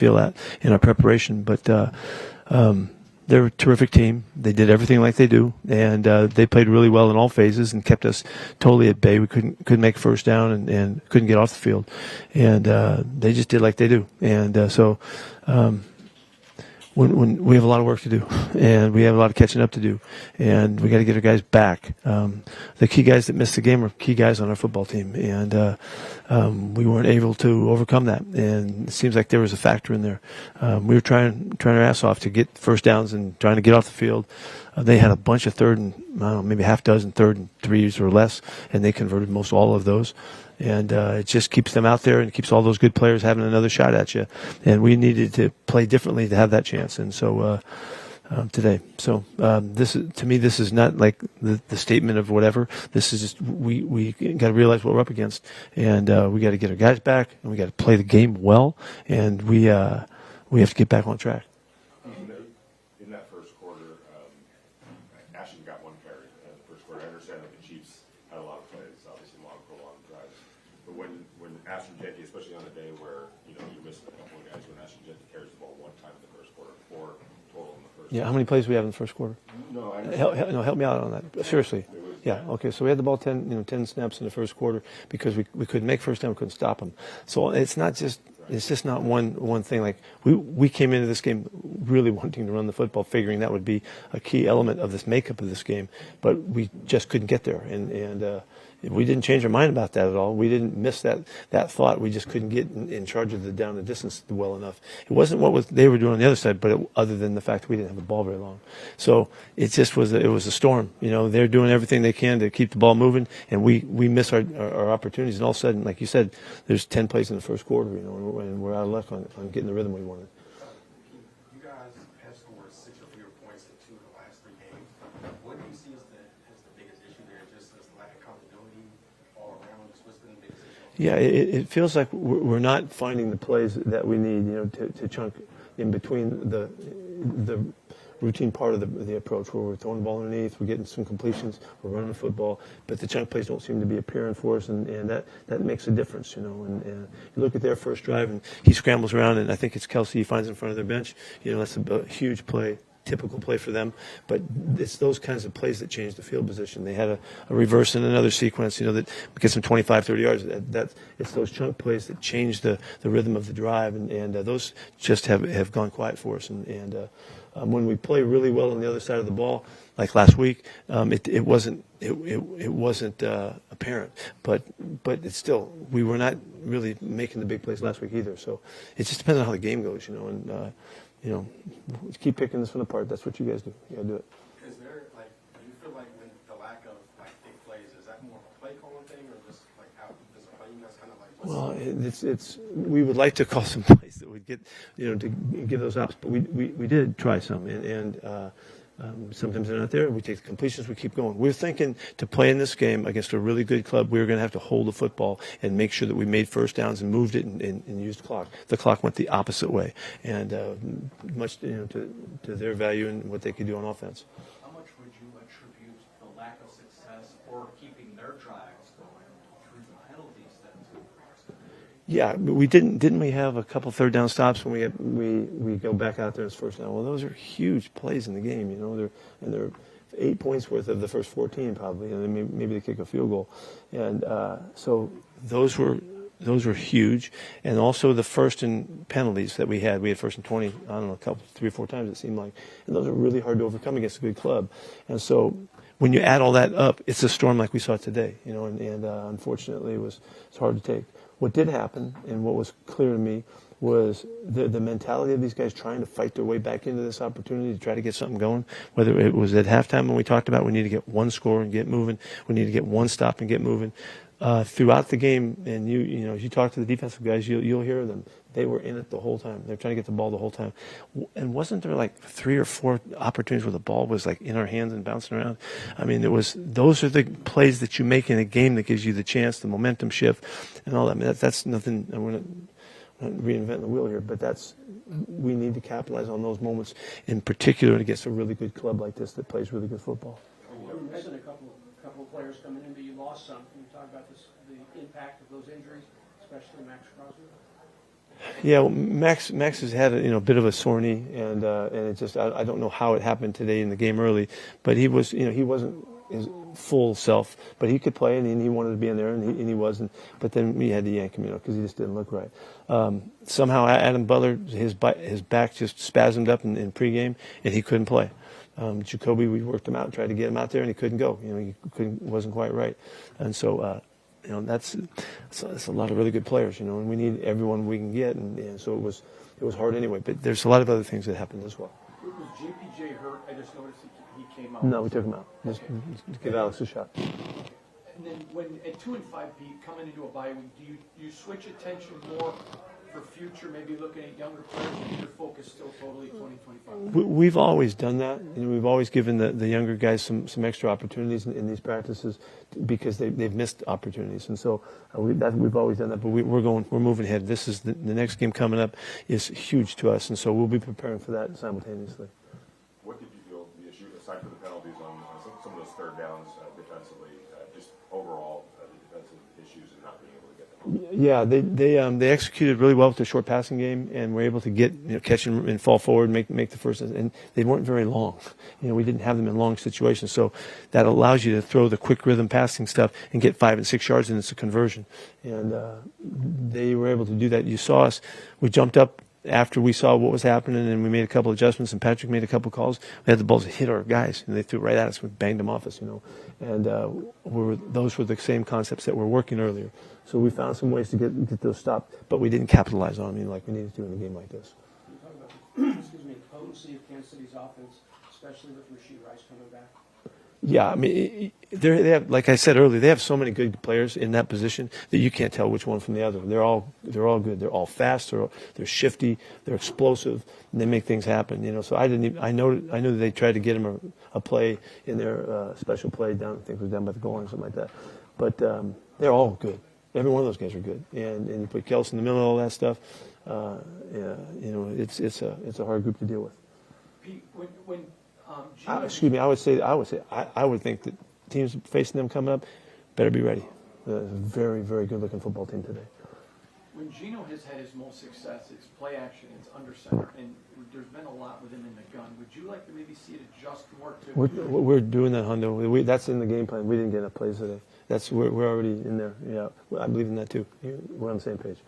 feel that in our preparation. But they're a terrific team. They did everything like they do, and they played really well in all phases and kept us totally at bay. We couldn't make first down and couldn't get off the field, and they just did like they do. And so when we have a lot of work to do, and we have a lot of catching up to do, and we got to get our guys back. The key guys that missed the game are key guys on our football team, and we weren't able to overcome that. And it seems like there was a factor in there. We were trying our ass off to get first downs and trying to get off the field. They had a bunch of third and maybe half dozen third and threes or less, and they converted most all of those. And it just keeps them out there and keeps all those good players having another shot at you. And we needed to play differently to have that chance. And so today, so this is, to me, this is not like the statement of whatever. This is just we got to realize what we're up against, and we got to get our guys back, and we got to play the game well, and we have to get back on track. In that first quarter, Ashton got one carry in the first quarter. I understand that the Chiefs had a lot of plays, obviously a lot of prolonged drives. But when Ashton Jenkins, especially on a day where you missed a couple of guys, when Ashton Jenkins carries the ball one time in the first quarter, 4 total in the first. Yeah, how many plays do we have in the first quarter? No, help me out on that. Seriously. Yeah. Okay. So we had the ball 10 snaps in the first quarter because we couldn't make first down, we couldn't stop them. So it's not just. It's just not one thing. Like we came into this game really wanting to run the football, figuring that would be a key element of this makeup of this game, but we just couldn't get there, and we didn't change our mind about that at all. We didn't miss that thought. We just couldn't get in charge of the down the distance well enough. It wasn't what they were doing on the other side, but other than the fact that we didn't have the ball very long. So it just was it was a storm. They're doing everything they can to keep the ball moving, and we miss our opportunities. And all of a sudden, like you said, there's 10 plays in the first quarter, and we're out of luck on getting the rhythm we wanted. You guys have scored 6 or fewer points in 2 of the last 3 games. What do you see as the biggest issue there? Just this lack of accountability all around? What's been the biggest issue? Yeah, it feels like we're not finding the plays that we need, to chunk in between the routine part of the approach where we're throwing the ball underneath, we're getting some completions, we're running the football, but the chunk plays don't seem to be appearing for us, and that makes a difference, And you look at their first drive, and he scrambles around, and I think it's Kelsey he finds in front of their bench. That's a huge play. Typical play for them, but it's those kinds of plays that change the field position. They had a reverse in another sequence, that gets them 25, 30 yards. It's those chunk plays that change the rhythm of the drive, and those just have gone quiet for us. And when we play really well on the other side of the ball, like last week, it wasn't apparent, but it's still, we were not really making the big plays last week either. So it just depends on how the game goes, and. Keep picking this one apart. That's what you guys do. You got to do it. Is there, do you feel like when the lack of, big plays, is that more of a play calling thing, or just, how does it play? You guys kind of Well, we would like to call some plays that would get, to give those ops, but we did try some, and sometimes they're not there. We take the completions, we keep going. We're thinking to play in this game against a really good club, we were going to have to hold the football and make sure that we made first downs and moved it and used the clock. The clock went the opposite way, and much to their value and what they could do on offense. How much would you attribute the lack of success or keeping their drives going through the penalties then? Yeah, we didn't we have a couple third down stops when we go back out there as first down? Well, those are huge plays in the game, they're 8 points worth of the first 14 probably, and maybe they kick a field goal, and so those were huge, and also the first and penalties that we had first and 20, I don't know, 3 or 4 times it seemed like, and those are really hard to overcome against a good club, and so when you add all that up, it's a storm like we saw today, and unfortunately it's hard to take. What did happen, and what was clear to me, was the mentality of these guys trying to fight their way back into this opportunity to try to get something going. Whether it was at halftime when we talked about we need to get one score and get moving, we need to get one stop and get moving. Throughout the game, and as you talk to the defensive guys, you'll hear them. They were in it the whole time. They're trying to get the ball the whole time. And wasn't there 3 or 4 opportunities where the ball was in our hands and bouncing around? I mean, those are the plays that you make in a game that gives you the chance, the momentum shift, and all that. I mean, that's nothing. We're not reinventing the wheel here, but we need to capitalize on those moments, in particular against a really good club like this that plays really good football. You mentioned a couple of players coming in, but you lost some. Can you talk about the impact of those injuries, especially Max Crosby? Yeah, well, Max has had a bit of a sore knee, and it just I don't know how it happened today in the game early, but he wasn't his full self, but he could play and he wanted to be in there and he wasn't. But then we had to yank him, because he just didn't look right. Somehow Adam Butler his back just spasmed up in pregame and he couldn't play. Jacoby, we worked him out, tried to get him out there, and he couldn't go. Wasn't quite right, and so. That's a lot of really good players, and we need everyone we can get, and so it was hard anyway. But there's a lot of other things that happened as well. Was JPJ hurt? I just noticed he came out. No, we took him out. Just give Alex a shot. And then when at 2-5, Pete, coming into a bye week, do you switch attention more for future, maybe looking at younger players, or your focus still totally 2025? We've always done that. We've always given the younger guys some extra opportunities in these practices because they've missed opportunities, and so we've always done that. But we're moving ahead. This is the next game coming up is huge to us, and so we'll be preparing for that simultaneously. What did you feel the issue, aside from the penalties on some of those third downs defensively, just overall the defensive issues and not being able to get them? Yeah, they executed really well with the short passing game, and were able to get catch and fall forward, and make the first. And they weren't very long. We didn't have them in long situations, so that allows you to throw the quick rhythm passing stuff and get 5 and 6 yards, and it's a conversion. And they were able to do that. You saw us. We jumped up after we saw what was happening, and we made a couple adjustments, and Patrick made a couple calls. We had the balls hit our guys, and they threw it right at us. We banged them off us, And those were the same concepts that were working earlier. So we found some ways to get those stopped, but we didn't capitalize on them like we needed to in a game like this. Can you talk about the potency of Kansas City's offense, especially with Rashid Rice coming back? Yeah, I mean, they have, like I said earlier, they have so many good players in that position that you can't tell which one from the other. They're all good. They're all fast. They're shifty. They're explosive. And they make things happen. So I know that they tried to get him a play in their special play down. I think it was down by the goal line or something like that. But they're all good. Every one of those guys are good. And you put Kelsey in the middle of all that stuff. It's a hard group to deal with. Pete, when excuse me. I would think that teams facing them coming up better be ready. It's a very, very good-looking football team today. When Geno has had his most success, it's play action, it's under center, and there's been a lot with him in the gun. Would you like to maybe see it adjust more to? We're doing that, Hondo. That's in the game plan. We didn't get enough plays today. We're already in there. Yeah, I believe in that too. We're on the same page.